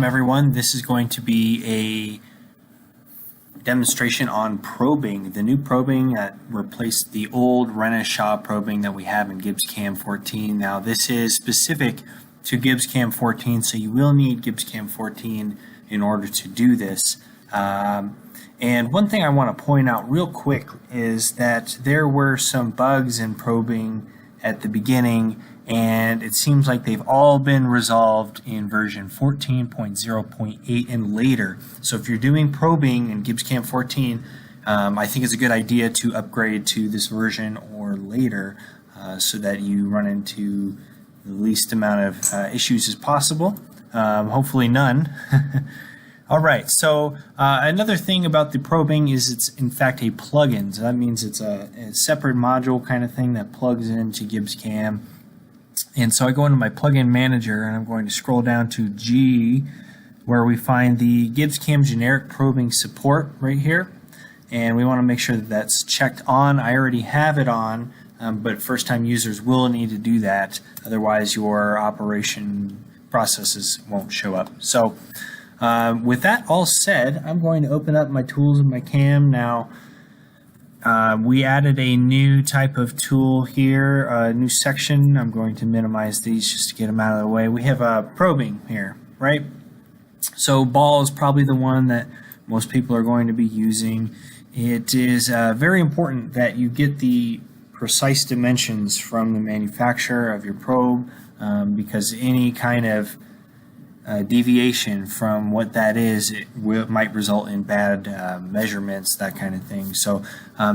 Welcome everyone. This is going to be a demonstration on probing, the new probing that replaced the old Renishaw probing that we have in GibbsCAM 14. Now this is specific to GibbsCAM 14, so you will need GibbsCAM 14 in order to do this. And one thing I want to point out real quick is that there were some bugs in probing at the beginning, and it seems like they've all been resolved in version 14.0.8 and later. So if you're doing probing in GibbsCAM 14, I think it's a good idea to upgrade to this version or later so that you run into the least amount of issues as possible. Hopefully none. All right, so another thing about the probing is it's in fact a plugin. So that means it's a separate module kind of thing that plugs into GibbsCAM. And so I go into my plugin manager and I'm going to scroll down to G, where we find the GibbsCAM generic probing support right here. And we want to make sure that that's checked on. I already have it on, but first-time users will need to do that. Otherwise, your operation processes won't show up. So with that all said, I'm going to open up my tools in my CAM now. We added a new type of tool here, a new section. I'm going to minimize these just to get them out of the way. We have a probing here, right? So ball is probably the one that most people are going to be using. It is very important that you get the precise dimensions from the manufacturer of your probe because any kind of deviation from what that is, might result in bad measurements, that kind of thing. So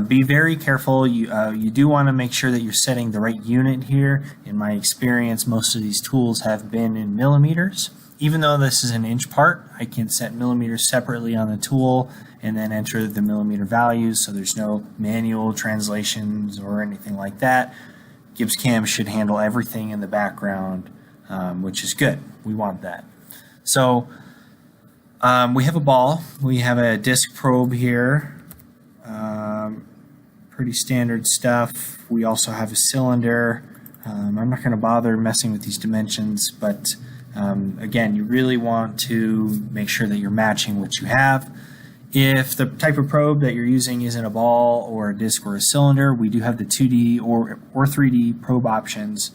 be very careful. You do want to make sure that you're setting the right unit here. In my experience, most of these tools have been in millimeters. Even though this is an inch part, I can set millimeters separately on the tool and then enter the millimeter values, so there's no manual translations or anything like that. GibbsCAM should handle everything in the background, which is good. We want that. So we have a ball, we have a disc probe here, pretty standard stuff. We also have a cylinder. I'm not going to bother messing with these dimensions, but again, you really want to make sure that you're matching what you have. If the type of probe that you're using isn't a ball or a disc or a cylinder, we do have the 2D or 3D probe options,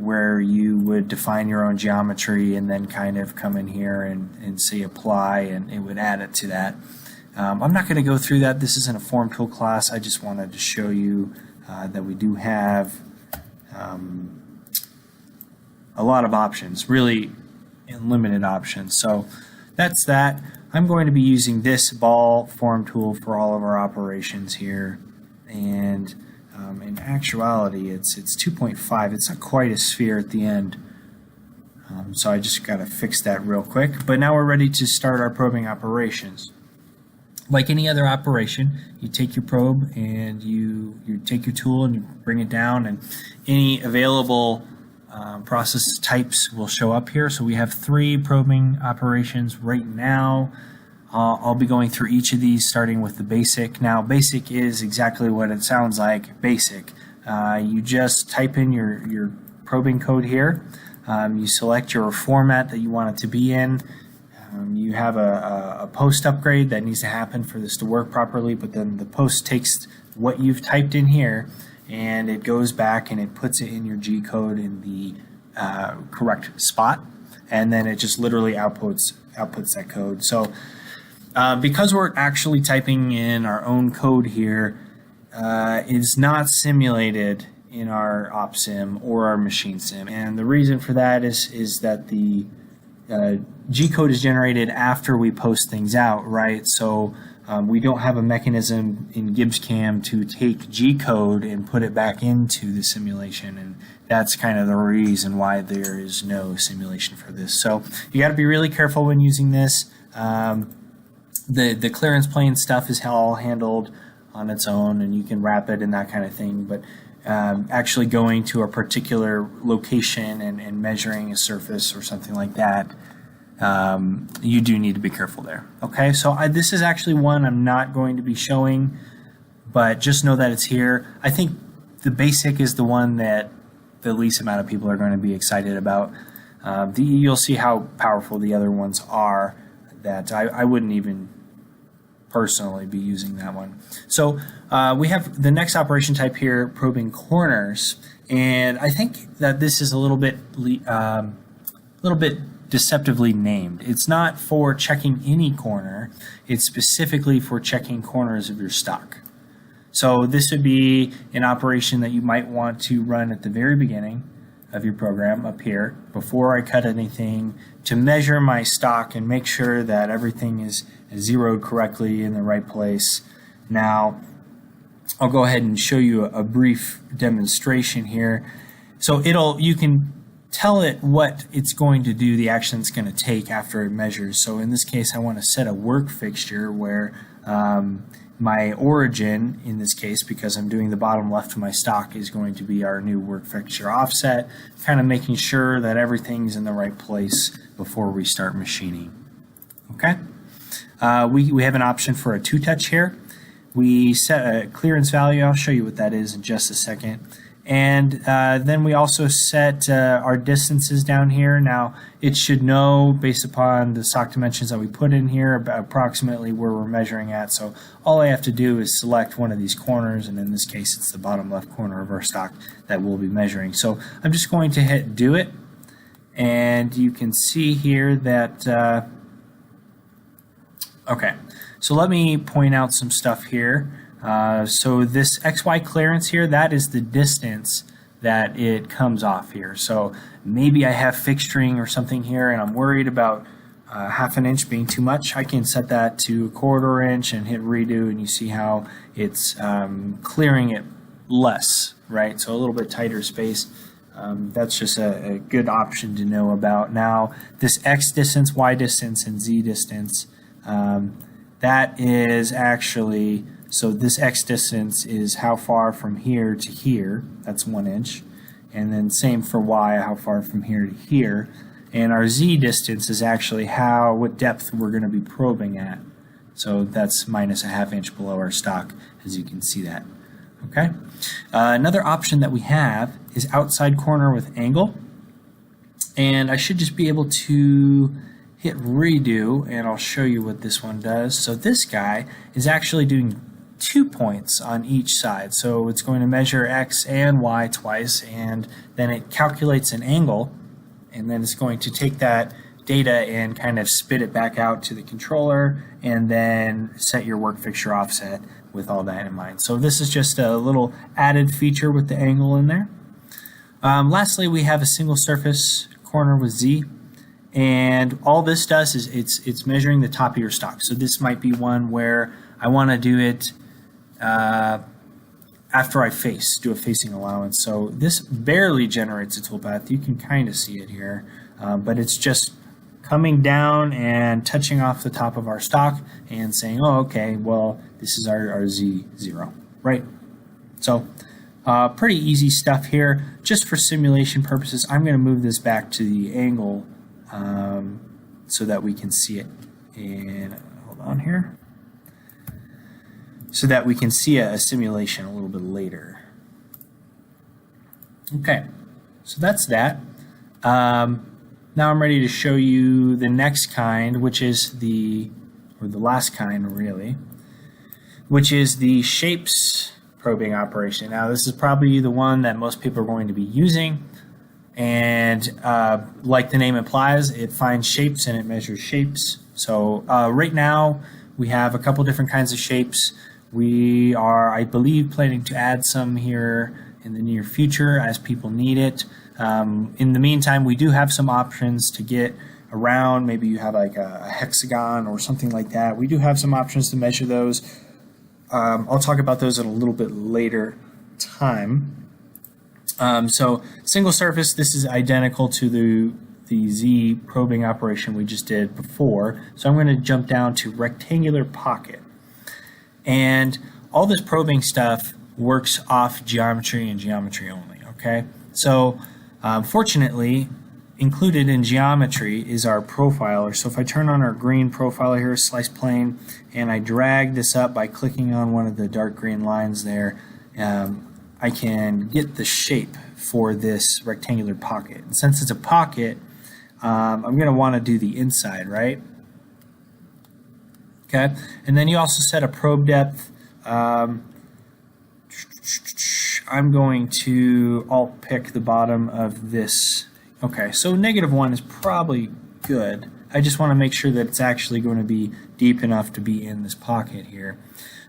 where you would define your own geometry and then kind of come in here and say apply, and it would add it to that. I'm not going to go through that. This isn't a form tool class. I just wanted to show you that we do have a lot of options, really unlimited options. So that's that. I'm going to be using this ball form tool for all of our operations here, and in actuality, it's 2.5. It's not quite a sphere at the end. So I just got to fix that real quick. But now we're ready to start our probing operations. Like any other operation, you take your probe and you take your tool and you bring it down, and any available process types will show up here. So we have 3 probing operations right now. I'll be going through each of these, starting with the basic. Now, basic is exactly what it sounds like, basic. You just type in your probing code here. You select your format that you want it to be in. You have a post upgrade that needs to happen for this to work properly, but then the post takes what you've typed in here and it goes back and it puts it in your G code in the correct spot, and then it just literally outputs that code. So because we're actually typing in our own code here, it's not simulated in our OpSim or our machine sim, and the reason for that is that the G code is generated after we post things out, right? So we don't have a mechanism in GibbsCAM to take G code and put it back into the simulation, and that's kind of the reason why there is no simulation for this. So you got to be really careful when using this. The clearance plane stuff is all handled on its own, and you can wrap it and that kind of thing, but actually going to a particular location and measuring a surface or something like that, you do need to be careful there. Okay, so this is actually one I'm not going to be showing, but just know that it's here. I think the basic is the one that the least amount of people are going to be excited about. You'll see how powerful the other ones are, that I wouldn't even personally be using that one. So we have the next operation type here, probing corners, and I think that this is a little bit deceptively named. It's not for checking any corner, it's specifically for checking corners of your stock. So this would be an operation that you might want to run at the very beginning of your program up here before I cut anything, to measure my stock and make sure that everything is zeroed correctly in the right place. Now I'll go ahead and show you a brief demonstration here. So you can tell it what it's going to do, the action it's going to take after it measures. So in this case, I want to set a work fixture where my origin, in this case, because I'm doing the bottom left of my stock, is going to be our new work fixture offset, kind of making sure that everything's in the right place before we start machining. Okay? We have an option for a two-touch here. We set a clearance value. I'll show you what that is in just a second. And then we also set our distances down here. Now, it should know, based upon the stock dimensions that we put in here, about approximately where we're measuring at. So all I have to do is select one of these corners, and in this case, it's the bottom left corner of our stock that we'll be measuring. So I'm just going to hit Do It, and you can see here that, okay, so let me point out some stuff here. So this XY clearance here, that is the distance that it comes off here. So maybe I have fixturing or something here and I'm worried about half an inch being too much. I can set that to 1/4 inch and hit redo, and you see how it's clearing it less, right? So a little bit tighter space. That's just a good option to know about. Now this X distance, Y distance, and Z distance, that is actually, so this X distance is how far from here to here, that's 1 inch, and then same for Y, how far from here to here, and our Z distance is actually what depth we're going to be probing at. So that's minus a ½ inch below our stock, as you can see that. Okay. Another option that we have is outside corner with angle, and I should just be able to hit redo, and I'll show you what this one does. So this guy is actually doing 2 points on each side. So it's going to measure X and Y twice, and then it calculates an angle, and then it's going to take that data and kind of spit it back out to the controller, and then set your work fixture offset with all that in mind. So this is just a little added feature with the angle in there. Lastly, we have a single surface corner with Z. And all this does is it's measuring the top of your stock. So this might be one where I want to do it after I do a facing allowance. So this barely generates a toolpath. You can kind of see it here, but it's just coming down and touching off the top of our stock and saying, oh, okay, well, this is our Z0, right? So pretty easy stuff here. Just for simulation purposes, I'm going to move this back to the angle so that we can see it. And hold on here. So that we can see a simulation a little bit later. Okay, so that's that. Now I'm ready to show you the next kind, which is the last kind really, which is the shapes probing operation. Now this is probably the one that most people are going to be using. And like the name implies, it finds shapes and it measures shapes. So right now we have a couple different kinds of shapes. We are, I believe, planning to add some here in the near future as people need it. In the meantime, we do have some options to get around. Maybe you have like a hexagon or something like that. We do have some options to measure those. I'll talk about those at a little bit later time. So single surface, this is identical to the Z probing operation we just did before. So I'm going to jump down to rectangular pocket. And all this probing stuff works off geometry and geometry only, okay? So fortunately, included in geometry is our profiler. So if I turn on our green profiler here, slice plane, and I drag this up by clicking on one of the dark green lines there, I can get the shape for this rectangular pocket. And since it's a pocket, I'm going to want to do the inside, right? Okay, and then you also set a probe depth. I'm going to alt pick the bottom of this. Okay, so -1 is probably good. I just want to make sure that it's actually going to be deep enough to be in this pocket here.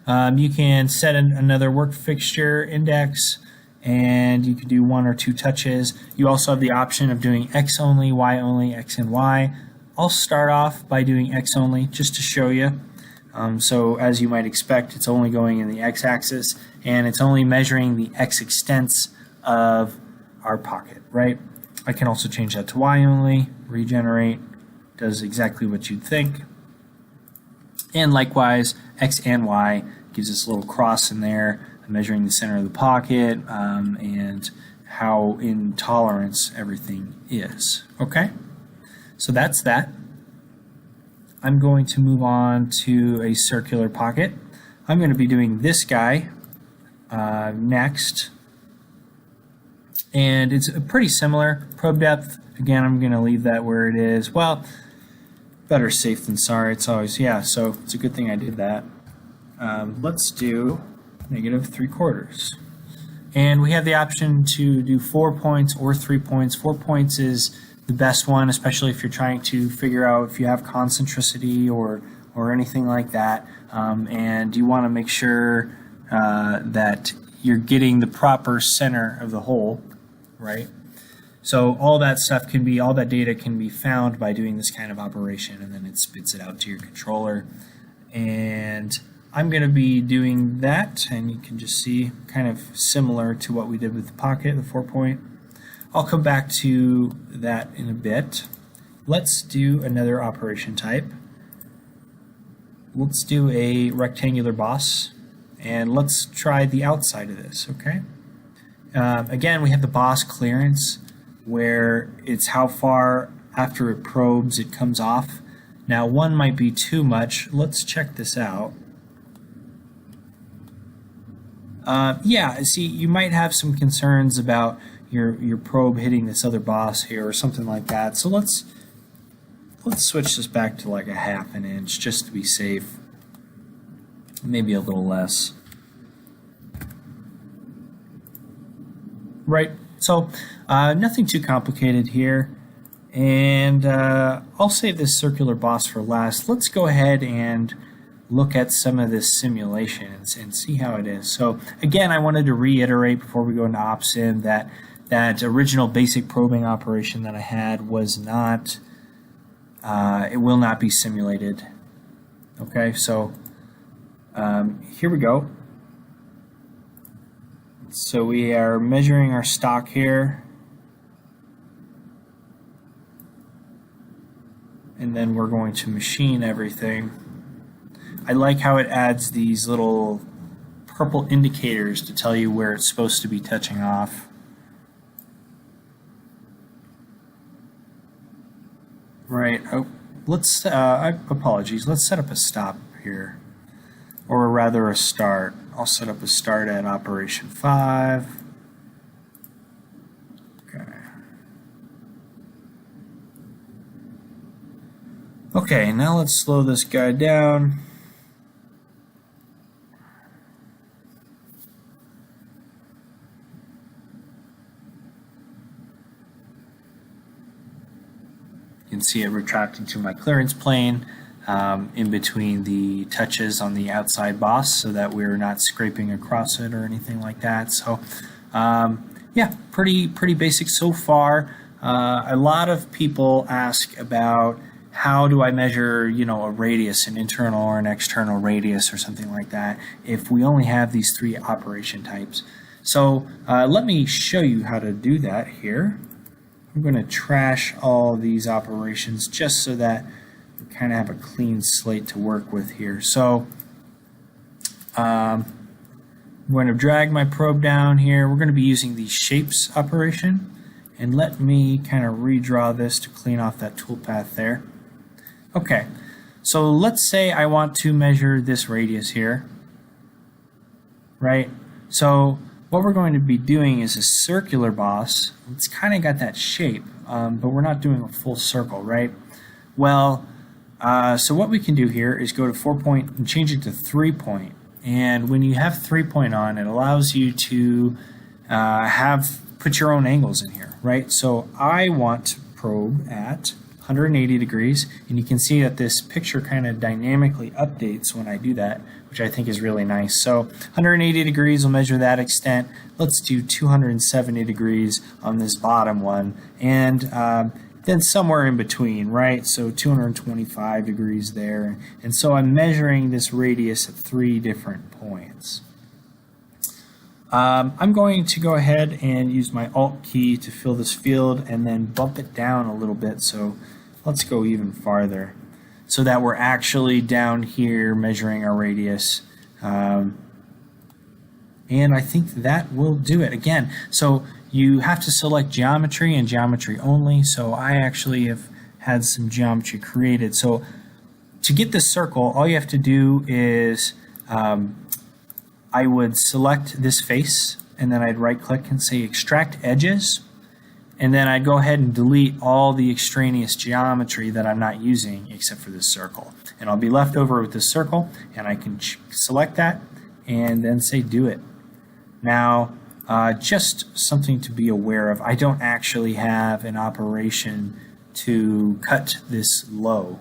You can set another work fixture index, and you can do 1 or 2 touches. You also have the option of doing X only, Y only, X and Y. I'll start off by doing X only just to show you. So as you might expect, it's only going in the X-axis, and it's only measuring the X extents of our pocket, right? I can also change that to Y only, regenerate, does exactly what you'd think. And likewise, X and Y gives us a little cross in there, measuring the center of the pocket and how in tolerance everything is. Okay, so that's that. I'm going to move on to a circular pocket. I'm going to be doing this guy next, and it's pretty similar. Probe depth, again, I'm going to leave that where it is. Well, better safe than sorry. It's always, yeah, so it's a good thing I did that. Let's do -3/4. And we have the option to do 4 points or 3 points. 4 points is the best one, especially if you're trying to figure out if you have concentricity or anything like that. And you want to make sure that you're getting the proper center of the hole, right? So all that stuff can be, all that data can be found by doing this kind of operation, and then it spits it out to your controller. And I'm going to be doing that, and you can just see kind of similar to what we did with the pocket, the 4 point. I'll come back to that in a bit. Let's do another operation type. Let's do a rectangular boss, and let's try the outside of this, okay? Again, we have the boss clearance, where it's how far after it probes it comes off. Now, 1 might be too much. Let's check this out. Yeah, see, you might have some concerns about your probe hitting this other boss here or something like that. So let's switch this back to like a 1/2 inch just to be safe. Maybe a little less. Right, so nothing too complicated here. And I'll save this circular boss for last. Let's go ahead and look at some of this simulation and see how it is. So again, I wanted to reiterate before we go into OpSim that original basic probing operation that I had was not, it will not be simulated. Okay, so here we go. So we are measuring our stock here, and then we're going to machine everything. I like how it adds these little purple indicators to tell you where it's supposed to be touching off. Right, oh, let's, apologies, let's set up a stop here, or rather a start. I'll set up a start at operation 5. Okay. Okay, now let's slow this guy down. You can see it retracting to my clearance plane in between the touches on the outside boss so that we're not scraping across it or anything like that. So yeah, pretty basic so far. A lot of people ask about how do I measure, you know, a radius, an internal or an external radius or something like that if we only have these 3 operation types. So let me show you how to do that here. I'm going to trash all these operations just so that we kind of have a clean slate to work with here. So I'm going to drag my probe down here. We're going to be using the shapes operation, and let me kind of redraw this to clean off that toolpath there. Okay, so let's say I want to measure this radius here, right? So what we're going to be doing is a circular boss. It's kind of got that shape, but we're not doing a full circle, right? Well, so what we can do here is go to 4-point and change it to 3-point. And when you have 3-point on, it allows you to put your own angles in here, right? So I want to probe at 180 degrees, and you can see that this picture kind of dynamically updates when I do that, which I think is really nice. So 180 degrees will measure that extent. Let's do 270 degrees on this bottom one, and then somewhere in between, right? So 225 degrees there. And so I'm measuring this radius at 3 different points. I'm going to go ahead and use my Alt key to fill this field and then bump it down a little bit. So let's go even farther so that we're actually down here measuring our radius. And I think that will do it. Again, so you have to select geometry and geometry only. So I actually have had some geometry created. So to get this circle, all you have to do is I would select this face, and then I'd right click and say extract edges, and then I'd go ahead and delete all the extraneous geometry that I'm not using except for this circle, and I'll be left over with this circle, and I can select that and then say do it. Now just something to be aware of, I don't actually have an operation to cut this low,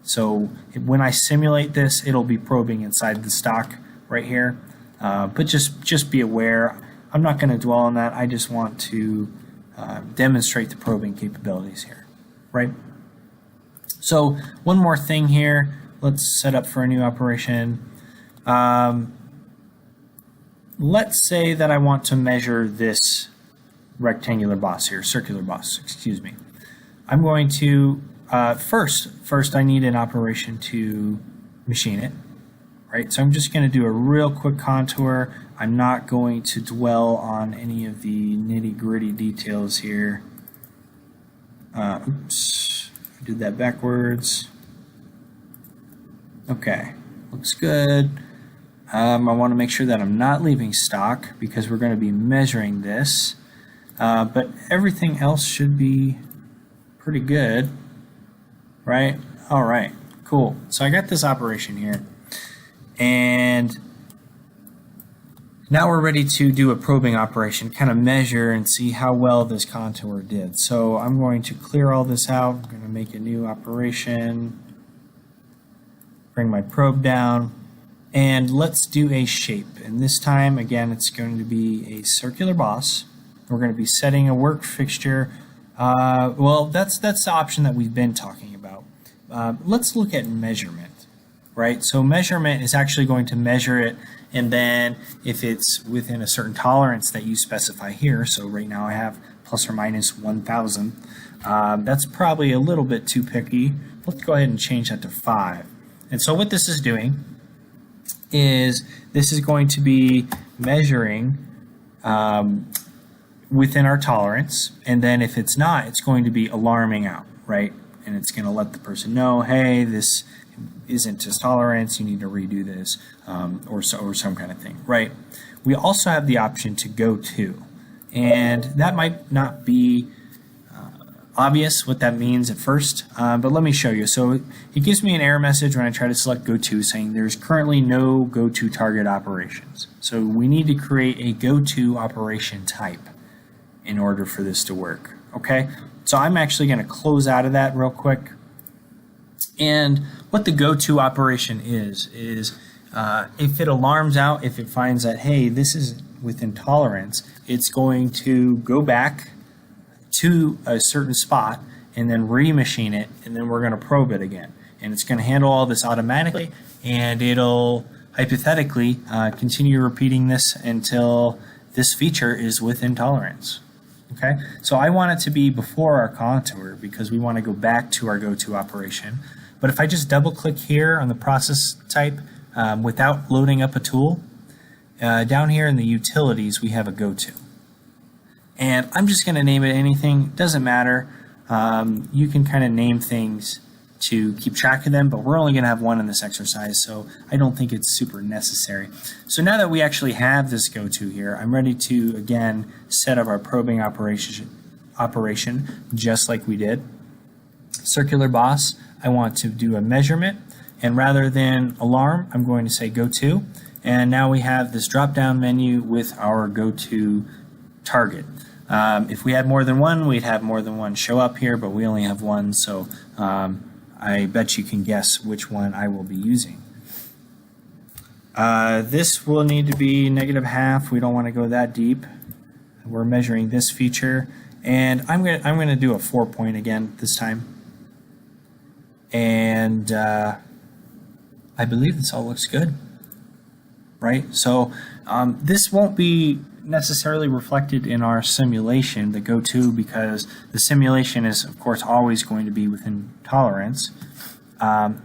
so when I simulate this, it'll be probing inside the stock right here. But just be aware, I'm not going to dwell on that. I just want to demonstrate the probing capabilities here, right? So one more thing here. Let's set up for a new operation. Let's say that I want to measure this rectangular boss here, circular boss, excuse me. I'm going to, first I need an operation to machine it. Right, so I'm just going to do a real quick contour. I'm not going to dwell on any of the nitty-gritty details here. Oops, I did that backwards. Okay, looks good. I want to make sure that I'm not leaving stock because we're going to be measuring this. But everything else should be pretty good, right? All right, cool. So I got this operation here. And now we're ready to do a probing operation, kind of measure and see how well this contour did. So I'm going to clear all this out. I'm going to make a new operation, bring my probe down, and let's do a shape. And this time, again, it's going to be a circular boss. We're going to be setting a work fixture. Well, that's the option that we've been talking about. Let's look at measurement. Right, so measurement is actually going to measure it, and then if it's within a certain tolerance that you specify here, so right now I have plus or minus 1,000, that's probably a little bit too picky. Let's go ahead and change that to 5. And so what this is doing is this is going to be measuring within our tolerance, and then if it's not, it's going to be alarming out, right? And it's going to let the person know, hey, this isn't to tolerance, you need to redo this, or some kind of thing, right? We also have the option to go to, and that might not be obvious what that means at first, but let me show you. So it gives me an error message when I try to select go to saying there's currently no go to target operations. So we need to create a go to operation type in order for this to work, okay? So I'm actually going to close out of that real quick. And what the go-to operation is if it alarms out, if it finds that, hey, this is within tolerance, it's going to go back to a certain spot and then remachine it, and then we're going to probe it again. And it's going to handle all this automatically, and it'll hypothetically continue repeating this until this feature is within tolerance. Okay, so I want it to be before our contour because we want to go back to our go-to operation. But if I just double click here on the process type without loading up a tool, down here in the utilities we have a go-to. And I'm just going to name it anything, doesn't matter. You can kind of name things to keep track of them, but we're only going to have one in this exercise, so I don't think it's super necessary. So now that we actually have this go-to here, I'm ready to, again, set up our probing operation just like we did. Circular boss, I want to do a measurement, and rather than alarm, I'm going to say go-to, and now we have this drop-down menu with our go-to target. If we had more than one, we'd have more than one show up here, but we only have one, so I bet you can guess which one I will be using. This will need to be -1/2. We don't want to go that deep. We're measuring this feature, and I'm going to do a 4-point again this time. And I believe this all looks good, right? So this won't be necessarily reflected in our simulation, the go-to, because the simulation is, of course, always going to be within tolerance. So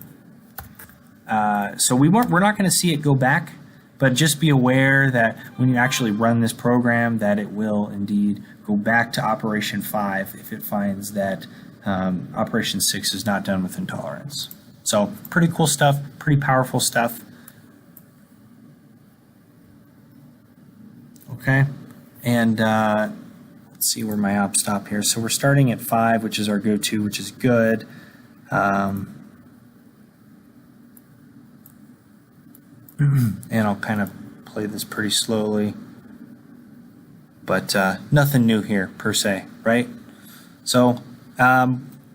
we're not going to see it go back, but just be aware that when you actually run this program, that it will indeed go back to operation 5 if it finds that operation 6 is not done within tolerance. So pretty cool stuff, pretty powerful stuff. Okay, and let's see where my op stop here. So we're starting at 5, which is our go-to, which is good. And I'll kind of play this pretty slowly, but nothing new here per se, right? So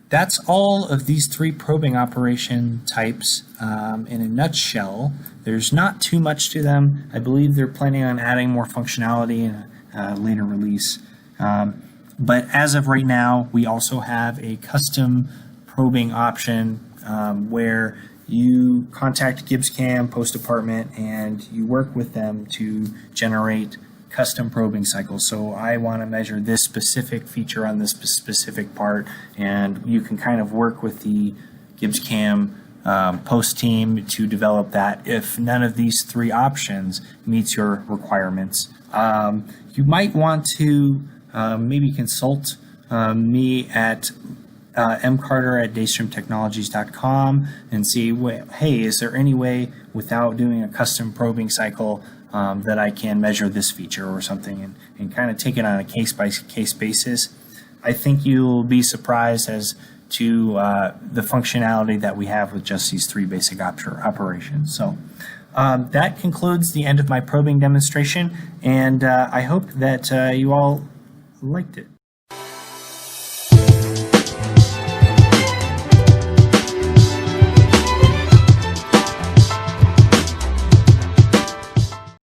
that's all of these 3 probing operation types in a nutshell. There's not too much to them. I believe they're planning on adding more functionality in a later release. But as of right now, we also have a custom probing option where you contact GibbsCAM Post Department and you work with them to generate custom probing cycles. So I want to measure this specific feature on this specific part, and you can kind of work with the GibbsCAM Post team to develop that if none of these 3 options meets your requirements. You might want to maybe consult me at mcarter@daystromtechnologies.com and see, hey, is there any way without doing a custom probing cycle that I can measure this feature or something, and kind of take it on a case-by-case basis. I think you'll be surprised as to the functionality that we have with just these 3 basic operations. So that concludes the end of my probing demonstration, and I hope that you all liked it.